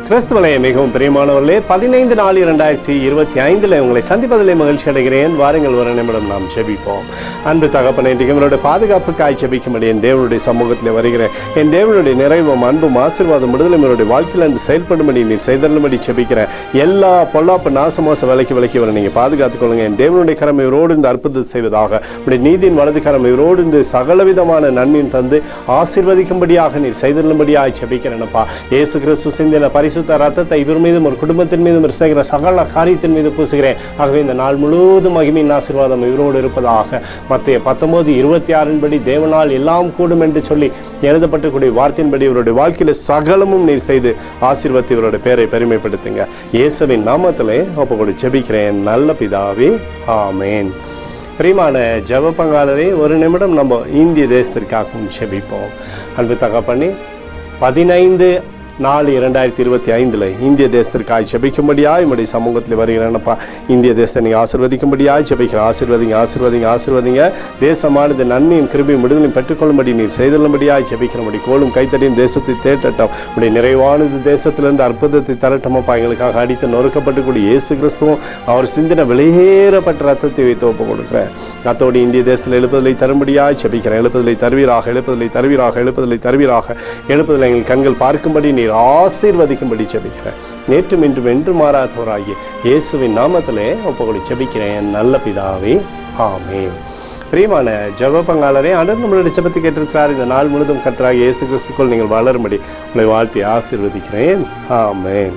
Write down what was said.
கிறிஸ்துவலே மிகவும் பிரியமானவர்களே, 15/4/2025 உங்களை சந்திப்பதிலே மகிழ்ச்சி அடைகிறேன். வாருங்கள், ஒரு நிமிடம் நாம் ஜெபிப்போம். அன்பு தகப்பனே, இன்றைக்கு உங்களுடைய பாதுகாப்புக்காய் ஜெபிக்கும்படி என் தேவனுடைய சமூகத்தில் வருகிறேன். என் தேவனுடைய நிறைவும் அன்பும் ஆசீர்வாதம் விடுதலை என்னுடைய வாழ்க்கையில் அன்று செயல்படும்படி நீர் செய்தருளும்படி ஜெபிக்கிறேன். எல்லா பொல்லாப்பு நாசமோச விலக்கி வர நீங்கள் பாதுகாத்துக் கொள்ளுங்க. என் தேவனுடைய கரம் இவரோடு இந்த அற்புதத்தை செய்வதாக. உடைய நீதியின் வலது கரம் இவரோடு இந்த சகலவிதமான நன்மையும் தந்து ஆசீர்வதிக்கும்படியாக நீர் செய்தருளும்படியாக ஜெபிக்கிறேன்ப்பா. இயேசு கிறிஸ்து சிந்தின பரிசுத்த ரத்தத்தை இவர் மீதும் ஒரு குடும்பத்தின் மீதும் செய்கிற சகல காரியத்தின் மீது பூசுகிறேன். ஆகவே இந்த நாள் முழுவதும் மகிமையின் ஆசீர்வாதம் இவரோடு இருப்பதாக. மத்தேயு 19:26 படி தேவனால் எல்லாம் கூடும் என்று சொல்லி எழுதப்பட்டக்கூடிய வார்த்தையின்படி இவருடைய வாழ்க்கையில் சகலமும் நீர் செய்து ஆசீர்வதித்து இவருடைய பேரை பெருமைப்படுத்துங்க. இயேசுவின் நாமத்திலே ஒப்புக்கொடு ஜெபிக்கிறேன் நல்ல பிதாவே, ஆமேன். பிரியமான ஜெப பங்காளரே, ஒரு நிமிடம் நம்ம இந்திய தேசத்திற்காகவும் ஜெபிப்போம். அன்பு தகப்பனே, 15/4/2025 இந்திய தேசத்திற்காக ஜெபிக்கும்படியாக என்னுடைய சமூகத்தில் வருகிறேன்ப்பா. இந்திய தேசத்தை நீங்கள் ஆசீர்வதிக்கும்படியாக ஜெபிக்கிறேன். ஆசீர்வதிங்க. தேசமானது நன்மையும் கிருபையும் விடுதலையும் பெற்றுக்கொள்ளும்படி நீர் செய்தல்லும்படியாக ஜெபிக்கிறபடி கோலும் கைத்தடியும் தேசத்தை தேட்டட்டும். உடைய நிறைவானது தேசத்திலிருந்து அற்புதத்தை தரட்டமப்பா. எங்களுக்காக அடித்து நொறுக்கப்பட்டுக்கூடிய இயேசு கிறிஸ்துவும் அவர் சிந்தின வெளியேறப்பட்ட ரத்தத்தை வைத்து ஒப்பு கொடுக்குறேன். அத்தோடு இந்திய தேசத்தில் எழுப்புதலை தரும்படியாக ஜெபிக்கிறேன். எழுப்புதலை தருவீராக எங்கள் கண்கள் பார்க்கும்படி ஆசீர்வதிக்கும்படி ஜெபிக்கிறேன். நேற்றும் இன்றும் என்று மாறாதவராகிய இயேசுவின் நாமத்திலே ஒப்புக்கொடு ஜெபிக்கிறேன் நல்ல பிதாவே, ஆமேன். பிரியமான ஜெப பங்காளரே, ஆண்டவர் நம்மளுடைய ஜெபத்தை கேட்டிருக்கிறார். இந்த நாள் முழுவதும் கர்த்தராகிய இயேசு கிறிஸ்துக்குள் நீங்கள் வளரும்படி உங்களை வாழ்த்தி ஆசீர்வதிக்கிறேன். ஆமேன்.